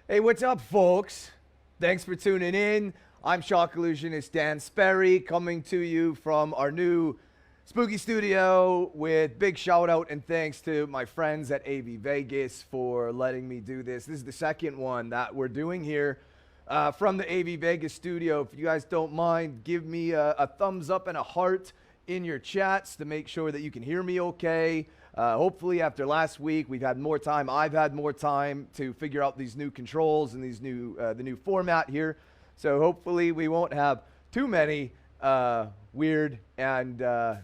Hey, what's up, folks? Thanks for tuning in. I'm Shock Illusionist Dan Sperry, coming to you from our new spooky studio with big shout out and thanks to my friends at AV Vegas for letting me do this. This is the second one that we're doing here from the AV Vegas studio. If you guys don't mind, give me a thumbs up and a heart in your chats to make sure that you can hear me okay. Hopefully after last week, we've had more time. I've had more time to figure out these new controls and these new the new format here. So hopefully we won't have too many weird and not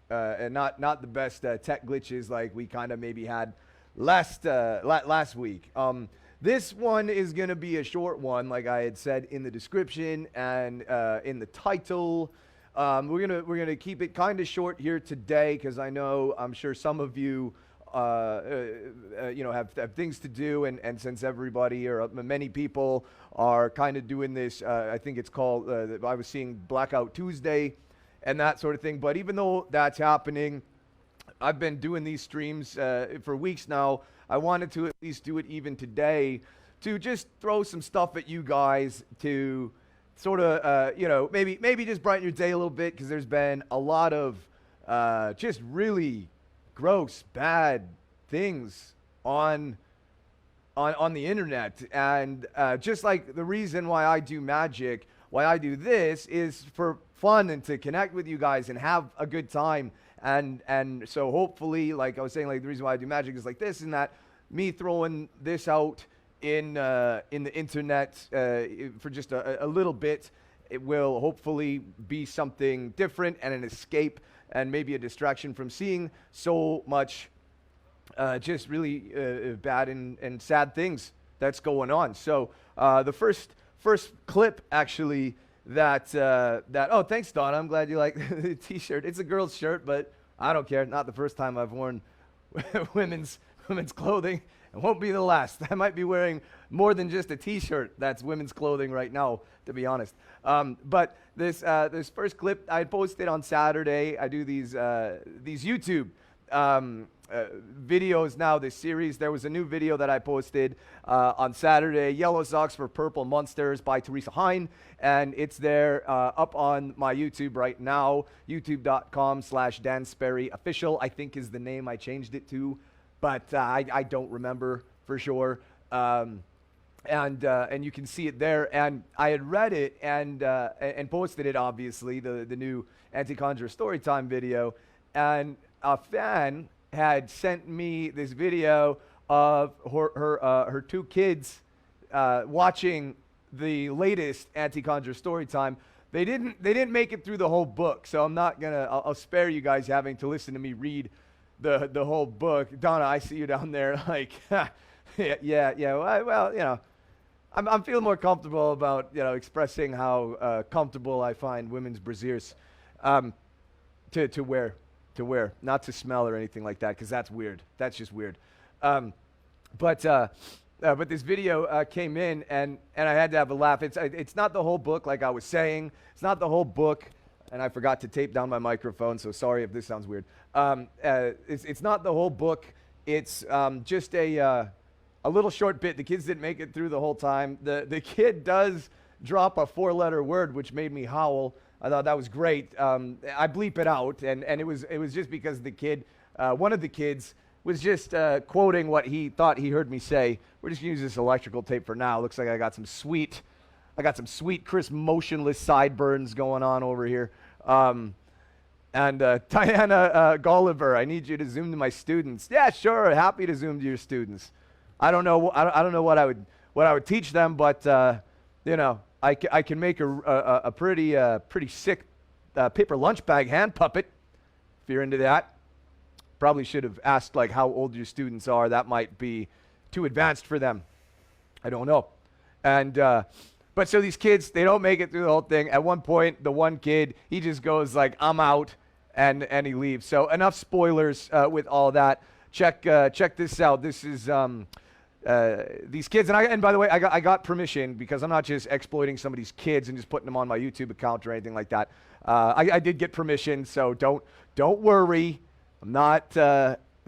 the best tech glitches like we kind of maybe had last week. This one is going to be a short one, like I had said in the description and in the title. We're gonna keep it kind of short here today because I'm sure some of you have things to do, and since everybody or many people are kind of doing this, I think it's called I was seeing Blackout Tuesday and that sort of thing. But even though that's happening, I've been doing these streams for weeks now. I wanted to at least do it even today to just throw some stuff at you guys to sort of, maybe just brighten your day a little bit, because there's been a lot of just really gross, bad things on the internet. And just like the reason why I do magic, why I do this is for fun and to connect with you guys and have a good time. And so hopefully, like I was saying, like the reason why I do magic is like this and that, me throwing this out in the internet for just a little bit, it will hopefully be something different and an escape and maybe a distraction from seeing so much just really bad and sad things that's going on. So the first clip actually that oh, thanks Donna, I'm glad you like the t-shirt. It's a girl's shirt, but I don't care. Not the first time I've worn women's clothing. It won't be the last. I might be wearing more than just a t-shirt that's women's clothing right now, to be honest. But this first clip I posted on Saturday. I do these YouTube videos now, this series. There was a new video that I posted on Saturday, Yellow Socks for Purple Monsters by Teresa Hine, and it's there up on my YouTube right now, youtube.com/Dan Sperry Official, I think is the name I changed it to, but I don't remember for sure. And you can see it there. And I had read it and posted it, obviously, the new anti-conjuror storytime video, and a fan had sent me this video of her two kids watching the latest anti-conjuror storytime. They didn't make it through the whole book, so I'm not gonna. I'll spare you guys having to listen to me read the whole book. Donna, I see you down there, like, yeah. Well, I'm feeling more comfortable about expressing how comfortable I find women's brasiers to wear. Not to smell or anything like that, because that's weird. That's just weird. But this video came in, and I had to have a laugh. It's not the whole book, like I was saying. It's not the whole book, and I forgot to tape down my microphone, so sorry if this sounds weird. It's not the whole book. It's just a little short bit. The kids didn't make it through the whole time. The kid does drop a 4-letter word, which made me howl. I thought that was great. I bleep it out, and it was just because the kid, one of the kids, was just quoting what he thought he heard me say. We're just gonna use this electrical tape for now. Looks like I got some sweet, crisp, motionless sideburns going on over here. And Diana Gulliver, I need you to zoom to my students. Yeah, sure, happy to zoom to your students. I don't know what I would teach them, but I can make a pretty sick paper lunch bag hand puppet, if you're into that. Probably should have asked like how old your students are. That might be too advanced for them. I don't know. And but so these kids, they don't make it through the whole thing. At one point, the one kid, he just goes like, "I'm out," and he leaves. So enough spoilers with all that. Check this out. This is these kids, and by the way, I got permission, because I'm not just exploiting somebody's kids and just putting them on my YouTube account or anything like that. I did get permission, so don't worry. I'm not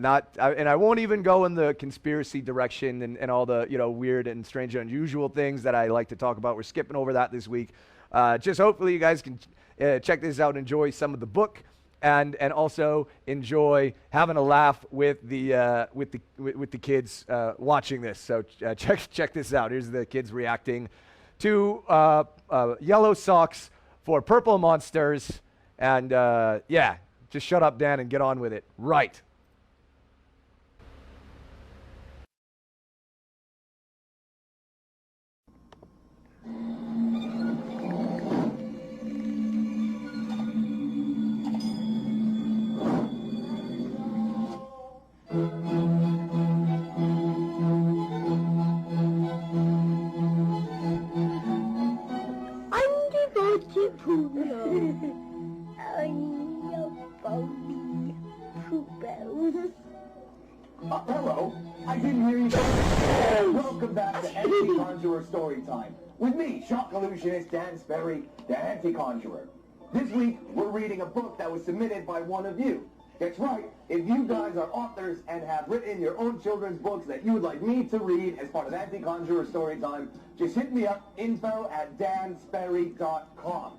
And I won't even go in the conspiracy direction and all the weird and strange and unusual things that I like to talk about. We're skipping over that this week. Just hopefully you guys can check this out, enjoy some of the book, and also enjoy having a laugh with the kids watching this. So check this out. Here's the kids reacting to yellow socks for purple monsters, and yeah, just shut up, Dan, and get on with it. Right. Hello, I didn't hear you. Welcome back to Anti-Conjuror Story Time. With me, shock illusionist Dan Sperry, the anti-conjuror. This week, we're reading a book that was submitted by one of you. That's right, if you guys are authors and have written your own children's books that you would like me to read as part of Anti-Conjuror Story Time, just hit me up, info@dansperry.com.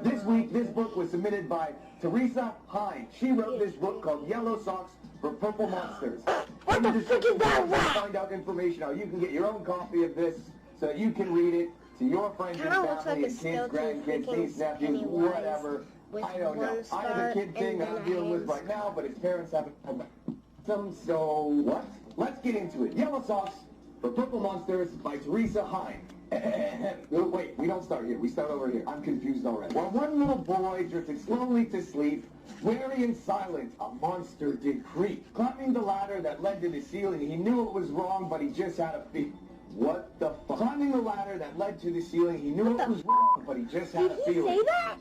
This week, this book was submitted by Teresa Hine. She wrote this book called Yellow Socks for Purple Monsters. What the frick is that? Find out information how you can get your own copy of this so that you can read it to your friends and family, and kids, grandkids, nieces, nephews, whatever. I don't know. I have a kid thing that I'm dealing with right now, but his parents haven't come back. So what? Let's get into it. Yellow Socks for Purple Monsters by Teresa Hine. Wait, we don't start here. We start over here. I'm confused already. While one little boy drifted slowly to sleep, wary and silent, a monster did creep. Climbing the ladder that led to the ceiling, he knew it was wrong, but he just had a feeling. What the fuck? Climbing the ladder that led to the ceiling, he knew it was wrong, but he just had a feeling. Did he say that?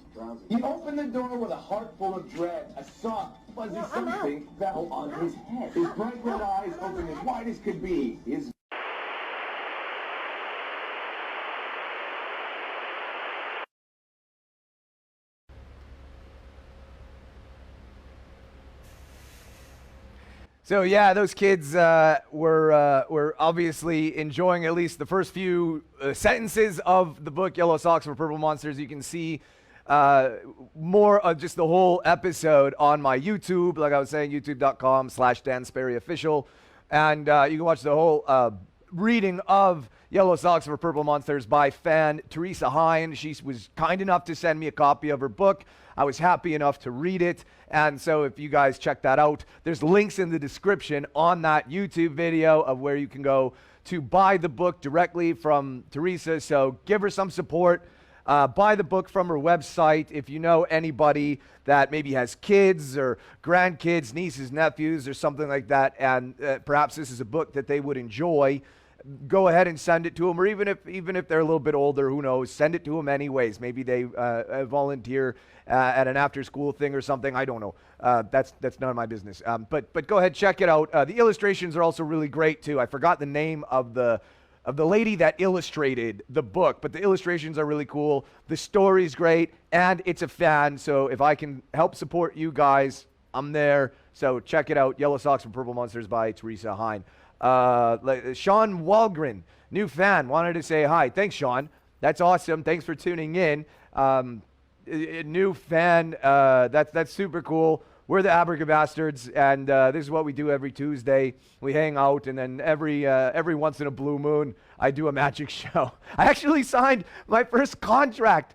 He opened the door with a heart full of dread. A soft, fuzzy something fell on his head. His bright red eyes opened as wide as could be. His So yeah, those kids were obviously enjoying at least the first few sentences of the book Yellow Socks for Purple Monsters. You can see more of just the whole episode on my YouTube, like I was saying, youtube.com/DanSperryOfficial, and you can watch the whole reading of Yellow Socks for Purple Monsters by fan Teresa Hine. She was kind enough to send me a copy of her book. I was happy enough to read it, and so if you guys check that out, there's links in the description on that YouTube video of where you can go to buy the book directly from Teresa, so give her some support. Buy the book from her website. If you know anybody that maybe has kids or grandkids, nieces, nephews, or something like that, and perhaps this is a book that they would enjoy, go ahead and send it to them. Or even if they're a little bit older, who knows, send it to them anyways. Maybe they volunteer at an after-school thing or something. I don't know. That's none of my business. But go ahead, check it out. The illustrations are also really great too. I forgot the name of the lady that illustrated the book, but the illustrations are really cool. The story's great, and it's a fan, so if I can help support you guys, I'm there. So check it out, Yellow Socks for Purple Monsters by Teresa Hine. Sean Walgren, new fan, wanted to say hi. Thanks, Sean. That's awesome. Thanks for tuning in. A new fan, that's super cool. We're the Abracabastards, and this is what we do every Tuesday. We hang out, and then every once in a blue moon, I do a magic show. I actually signed my first contract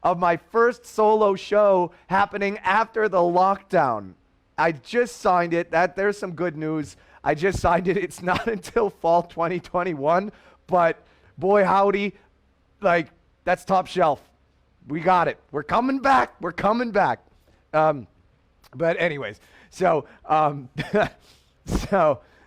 of my first solo show happening after the lockdown. I just signed it. There's some good news. I just signed it. It's not until fall 2021, but boy howdy, like, that's top shelf. We got it. We're coming back. We're coming back. But anyways, so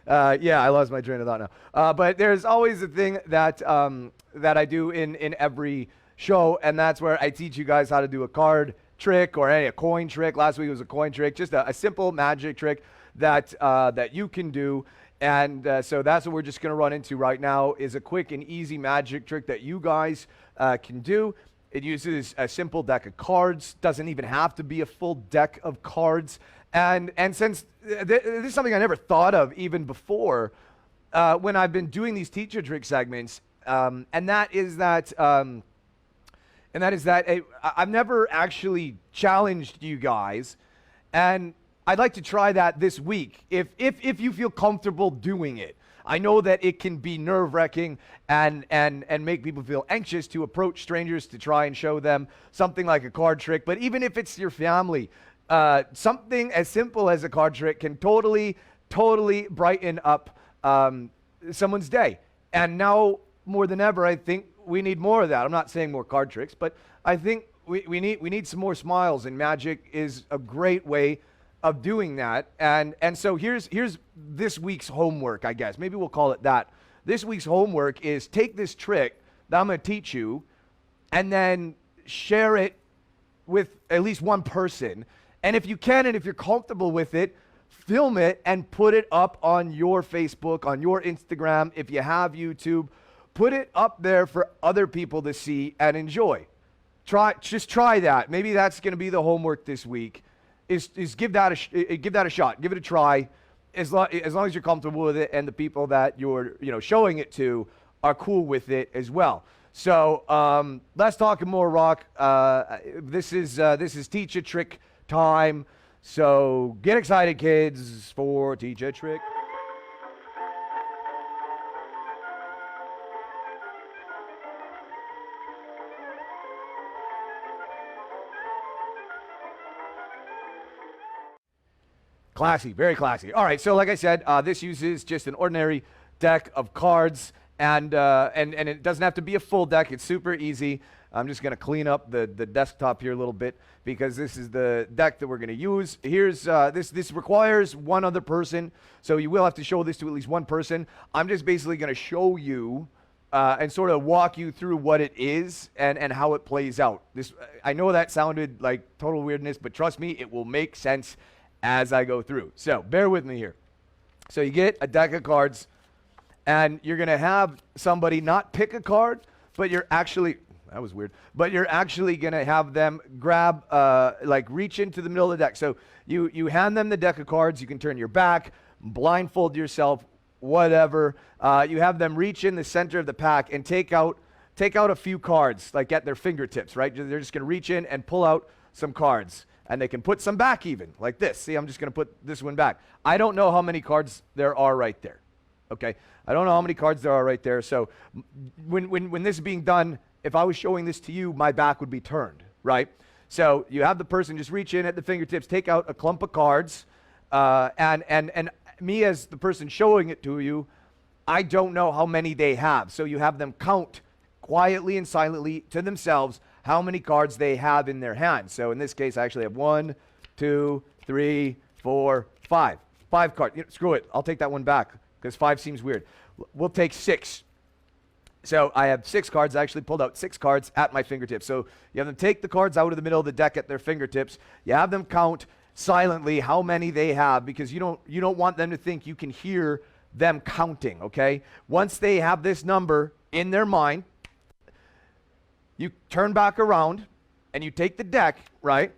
yeah, I lost my train of thought now. But there's always a thing that I do in every show, and that's where I teach you guys how to do a card trick or a coin trick. Last week was a coin trick, just a simple magic trick that you can do. And so that's what we're just going to run into right now, is a quick and easy magic trick that you guys can do. It uses a simple deck of cards, doesn't even have to be a full deck of cards, And since this is something I never thought of even before when I've been doing these teacher trick segments, and that is that I've never actually challenged you guys, and I'd like to try that this week if you feel comfortable doing it. I know that it can be nerve-wracking and make people feel anxious to approach strangers to try and show them something like a card trick. But even if it's your family, something as simple as a card trick can totally brighten up someone's day. And now more than ever, I think we need more of that. I'm not saying more card tricks, but I think we need some more smiles, and magic is a great way of doing that. And so here's this week's homework, I guess. Maybe we'll call it that. This week's homework is take this trick that I'm going to teach you and then share it with at least one person. And if you can, and if you're comfortable with it, film it and put it up on your Facebook, on your Instagram. If you have YouTube, put it up there for other people to see and enjoy. Just try that. Maybe that's going to be the homework this week. Is give that a shot. Give it a try. As long as you're comfortable with it and the people that you're showing it to are cool with it as well. So let's talk more rock. This is Teach a Trick time. So get excited, kids, for Teach a Trick. Classy, very classy. All right, so like I said, this uses just an ordinary deck of cards, and it doesn't have to be a full deck. It's super easy. I'm just going to clean up the desktop here a little bit because this is the deck that we're going to use. Here's this requires one other person, so you will have to show this to at least one person. I'm just basically going to show you and sort of walk you through what it is and how it plays out. I know that sounded like total weirdness, but trust me, it will make sense as I go through. So bear with me here. So you get a deck of cards, and you're going to have somebody not pick a card, but you're actually, that was weird, but you're actually going to have them grab, reach into the middle of the deck. So you hand them the deck of cards. You can turn your back, blindfold yourself, whatever. You have them reach in the center of the pack and take out a few cards, like at their fingertips, right? They're just going to reach in and pull out some cards. And they can put some back even, like this. See, I'm just going to put this one back. I don't know how many cards there are right there, okay? I don't know how many cards there are right there. So when this is being done, if I was showing this to you, my back would be turned, right? So you have the person just reach in at the fingertips, take out a clump of cards, and me as the person showing it to you, I don't know how many they have. So you have them count quietly and silently to themselves how many cards they have in their hand. So in this case, I actually have 1, 2, 3, 4, 5. 5 cards. Screw it. I'll take that one back because 5 seems weird. We'll take 6. So I have 6 cards. I actually pulled out 6 cards at my fingertips. So you have them take the cards out of the middle of the deck at their fingertips. You have them count silently how many they have because you don't want them to think you can hear them counting, okay? Once they have this number in their mind, you turn back around and you take the deck, right?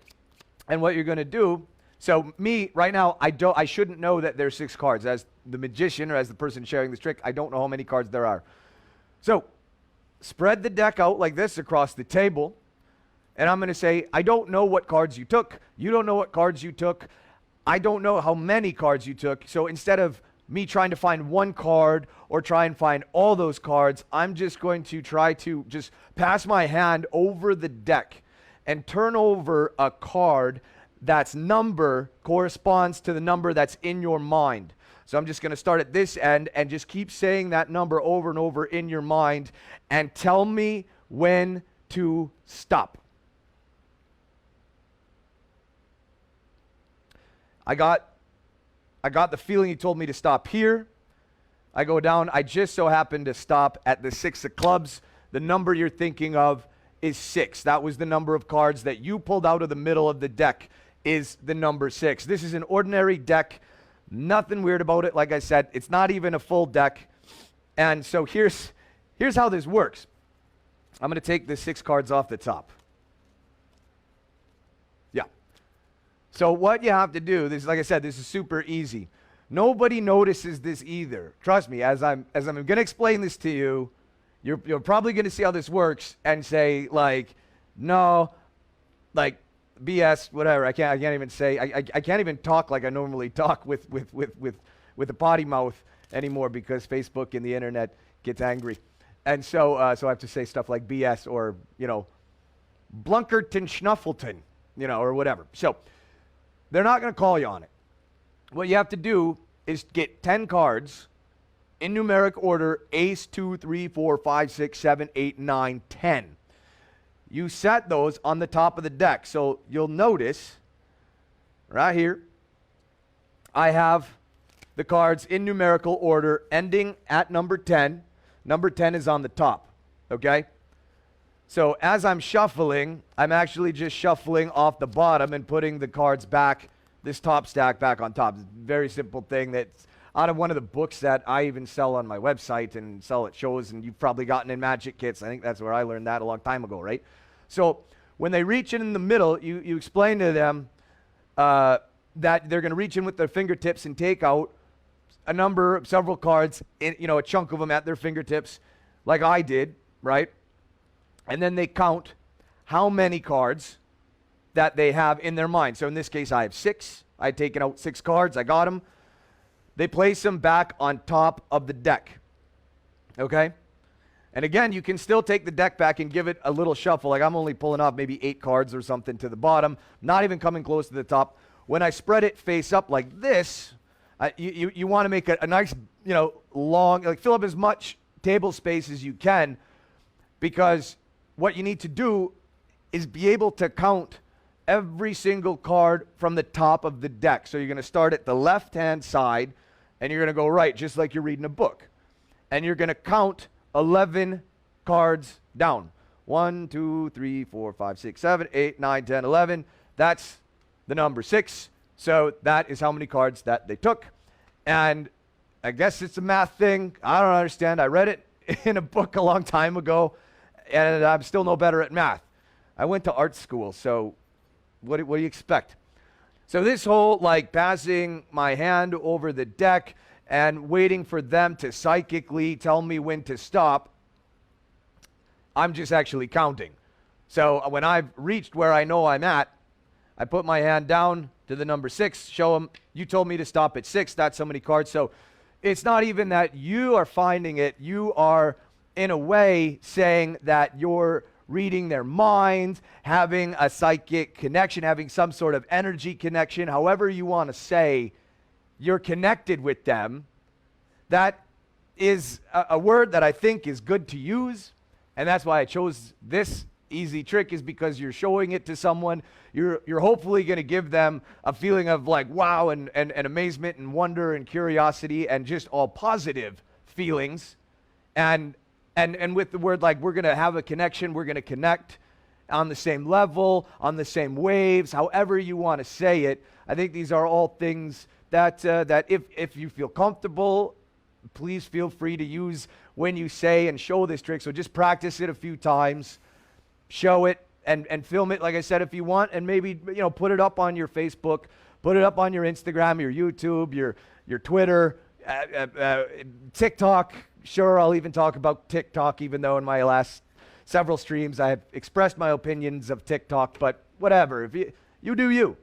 And what you're going to do, so me right now, I shouldn't know that there's 6 cards. As the magician or as the person sharing this trick, I don't know how many cards there are. So spread the deck out like this across the table. And I'm going to say, I don't know what cards you took. You don't know what cards you took. I don't know how many cards you took. So instead of me trying to find one card or try and find all those cards, I'm just going to try to just pass my hand over the deck and turn over a card that's number corresponds to the number that's in your mind. So I'm just going to start at this end and just keep saying that number over and over in your mind and tell me when to stop. I got the feeling he told me to stop here. I go down. I just so happened to stop at the 6 of clubs. The number you're thinking of is 6. That was the number of cards that you pulled out of the middle of the deck is the number 6. This is an ordinary deck. Nothing weird about it. Like I said, it's not even a full deck. And so here's how this works. I'm going to take the 6 cards off the top. Yeah. So what you have to do, this, like I said, this is super easy. Nobody notices this either. Trust me, as I'm going to explain this to you, you're probably going to see how this works and say like, no, like BS, whatever. I can't even say. I can't even talk like I normally talk with a potty mouth anymore because Facebook and the internet gets angry, and so I have to say stuff like BS or Blunkerton Schnuffleton, or whatever. So they're not going to call you on it. What you have to do is get 10 cards in numeric order: ace, 2, 3, 4, 5, 6, 7, 8, 9, 10. You set those on the top of the deck. So you'll notice right here, I have the cards in numerical order ending at number 10. Number 10 is on the top, okay? So as I'm shuffling, I'm actually just shuffling off the bottom and putting the cards back, this top stack back on top. It's a very simple thing that's out of one of the books that I even sell on my website and sell at shows, and you've probably gotten in magic kits. I think that's where I learned that a long time ago, right? So when they reach in the middle, you explain to them that they're going to reach in with their fingertips and take out several cards, a chunk of them at their fingertips, like I did, right? And then they count how many cards that they have in their mind. So in this case, I have 6. I'd taken out 6 cards. I got them. They place them back on top of the deck, okay? And again, you can still take the deck back and give it a little shuffle. Like I'm only pulling off maybe 8 cards or something to the bottom, not even coming close to the top. When I spread it face up like this, you want to make a nice, long, like fill up as much table space as you can, because what you need to do is be able to count every single card from the top of the deck. So you're going to start at the left-hand side, and you're going to go right, just like you're reading a book. And you're going to count 11 cards down. 1, 2, 3, 4, 5, 6, 7, 8, 9, 10, 11. That's the number 6. So that is how many cards that they took. And I guess it's a math thing. I don't understand. I read it in a book a long time ago, and I'm still no better at math. I went to art school, so what do you expect? So this whole passing my hand over the deck and waiting for them to psychically tell me when to stop, I'm just actually counting. So when I've reached where I know I'm at, I put my hand down to the number 6, show them, you told me to stop at 6, that's so many cards. So it's not even that you are finding it, you are in a way saying that you're reading their minds, having a psychic connection, having some sort of energy connection, however you want to say, you're connected with them. That is a word that I think is good to use, and that's why I chose this easy trick, is because you're showing it to someone. You're hopefully going to give them a feeling of wow and amazement and wonder and curiosity and just all positive feelings. And with the word we're going to have a connection, we're going to connect on the same level, on the same waves, however you want to say it. I think these are all things that if you feel comfortable, please feel free to use when you say and show this trick. So just practice it a few times, show it, and film it, like I said, if you want, and maybe put it up on your Facebook, put it up on your Instagram, your YouTube, your Twitter, TikTok. Sure, I'll even talk about TikTok, even though in my last several streams I have expressed my opinions of TikTok, but whatever. If you do you.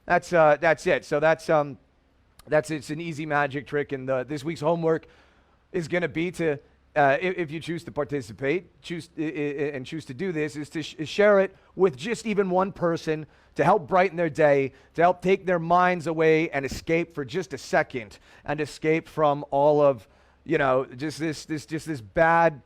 That's it. So it's an easy magic trick, and this week's homework is going to be to, if you choose to participate, choose to do this, is to share it with just even one person to help brighten their day, to help take their minds away and escape for just a second, and escape from all of just this bad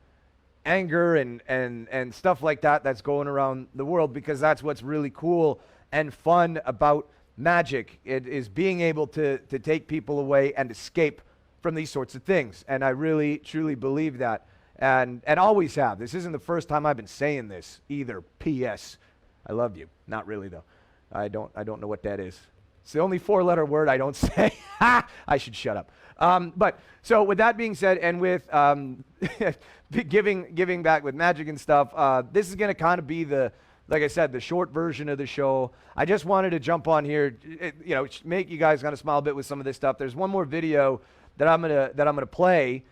anger and stuff like that's going around the world, because that's what's really cool and fun about magic. It is being able to take people away and escape from these sorts of things. And I really, truly believe that, and always have. This isn't the first time I've been saying this either. P.S. I love you. Not really, though. I don't know what that is. It's the only 4-letter word I don't say. I should shut up. But so with that being said, and with giving back with magic and stuff, this is going to kind of be the like I said, the short version of the show. I just wanted to jump on here, make you guys kind of smile a bit with some of this stuff. There's one more video that I'm gonna play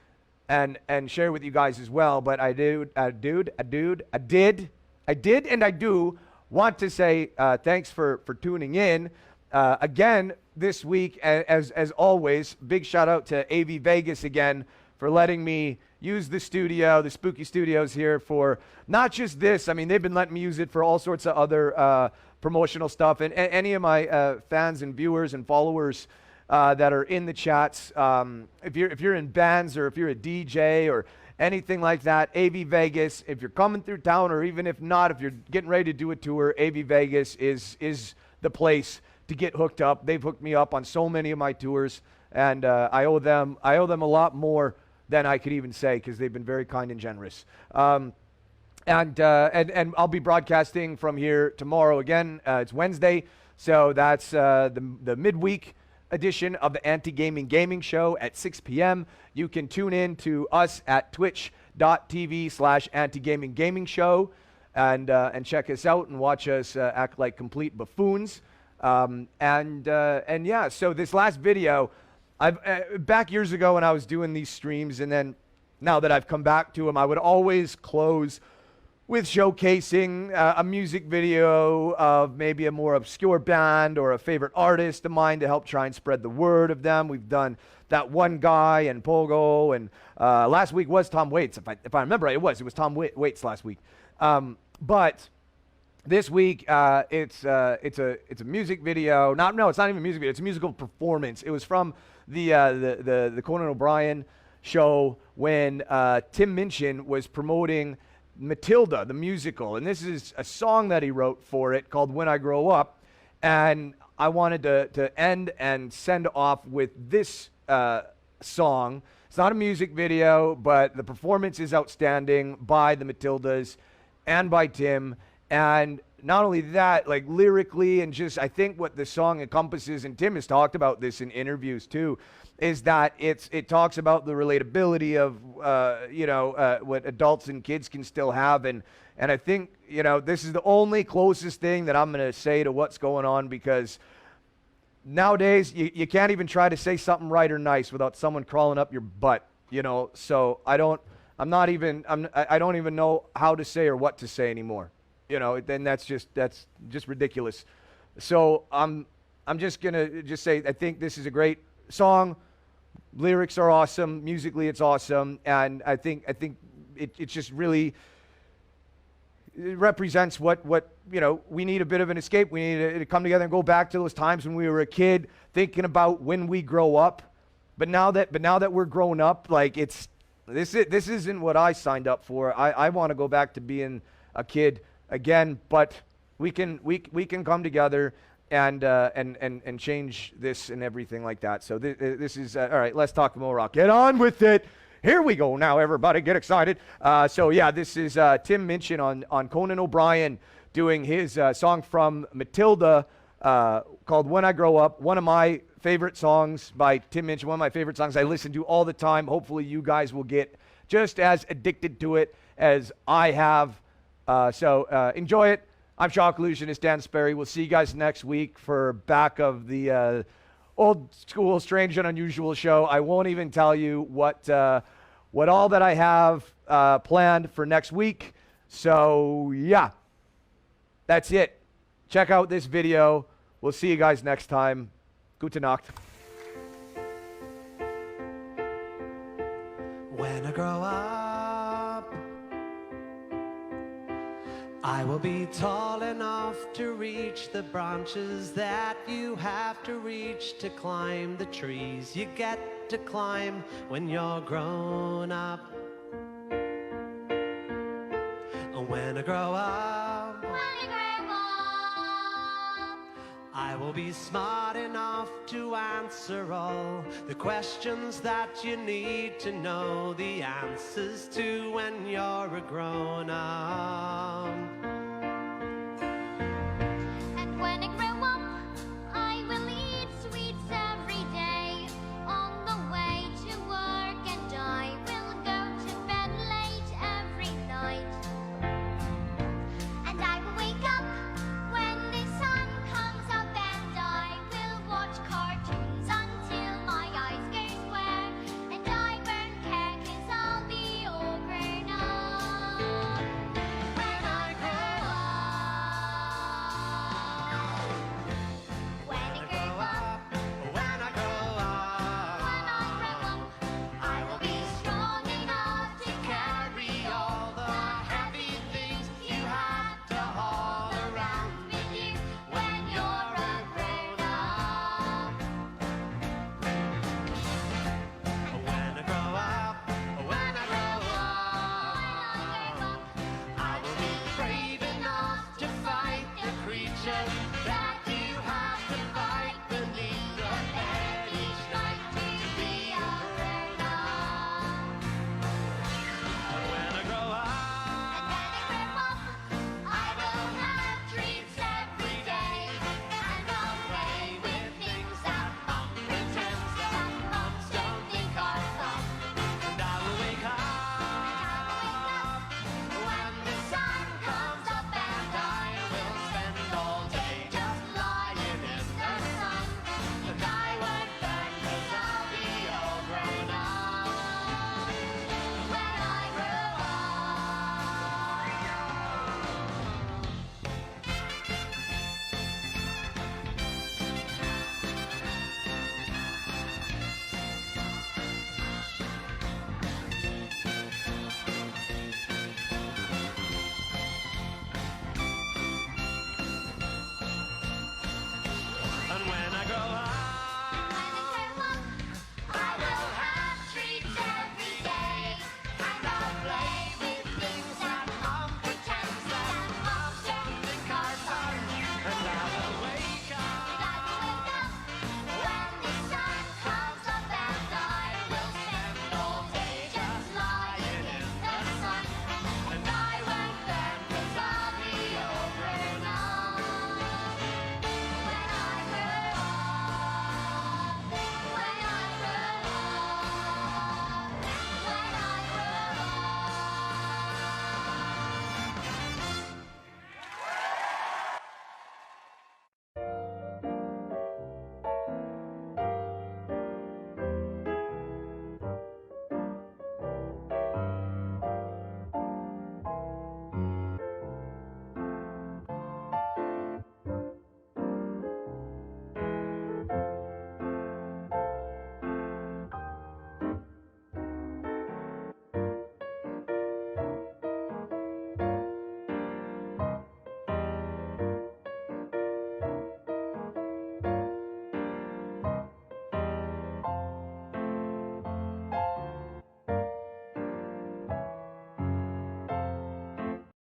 and share with you guys as well. But I did, and I do want to say thanks for tuning in again this week. As always, big shout out to AV Vegas again for letting me use the studio, the Spooky Studios here for not just this. I mean, they've been letting me use it for all sorts of other promotional stuff. And any of my fans and viewers and followers that are in the chats, if you're in bands or if you're a DJ or anything like that, AV Vegas, if you're coming through town, or even if not, if you're getting ready to do a tour, AV Vegas is the place to get hooked up. They've hooked me up on so many of my tours, and I owe them a lot more than I could even say, because they've been very kind and generous. And I'll be broadcasting from here tomorrow again. It's Wednesday, so that's the midweek edition of the Anti-Gaming Gaming Show at 6 p.m. You can tune in to us at twitch.tv/Anti-Gaming Gaming Show and check us out and watch us act like complete buffoons. And yeah, so this last video, back years ago when I was doing these streams, and then now that I've come back to them, I would always close with showcasing a music video of maybe a more obscure band or a favorite artist of mine to help try and spread the word of them. We've done That One Guy and Pogo, and last week was Tom Waits. If I remember right, it was Tom Waits last week. But this week, it's a music video. No, it's not even a music video. It's a musical performance. It was from the Conan O'Brien show when Tim Minchin was promoting Matilda, the musical. And this is a song that he wrote for it called When I Grow Up. And I wanted to end and send off with this song. It's not a music video, but the performance is outstanding by the Matildas and by Tim. And not only that, like lyrically, and just I think what the song encompasses, and Tim has talked about this in interviews too, is that it talks about the relatability of what adults and kids can still have, and I think this is the only closest thing that I'm gonna say to what's going on, because nowadays you can't even try to say something right or nice without someone crawling up your butt, So I don't even know how to say or what to say anymore. Then that's just ridiculous. So I'm just gonna say I think this is a great song. Lyrics are awesome. Musically, it's awesome, and I think it just really represents what we need a bit of an escape. We need to come together and go back to those times when we were a kid, thinking about when we grow up. But now that we're grown up, like this isn't what I signed up for. I want to go back to being a kid again, but we can come together and change this and everything like that. So this is all right. Let's talk more rock. Get on with it. Here we go now, everybody. Get excited. So yeah, this is Tim Minchin on Conan O'Brien doing his song from Matilda called When I Grow Up. One of my favorite songs by Tim Minchin. One of my favorite songs I listen to all the time. Hopefully you guys will get just as addicted to it as I have. So enjoy it. I'm Shock Illusionist Dan Sperry. We'll see you guys next week for back of the old school, strange and unusual show. I won't even tell you what all that I have planned for next week. So yeah, that's it. Check out this video. We'll see you guys next time. Gute Nacht. When I grow up, I will be tall enough to reach the branches that you have to reach to climb the trees you get to climb when you're grown up. When I grow up, I will be smart enough to answer all the questions that you need to know the answers to when you're a grown up.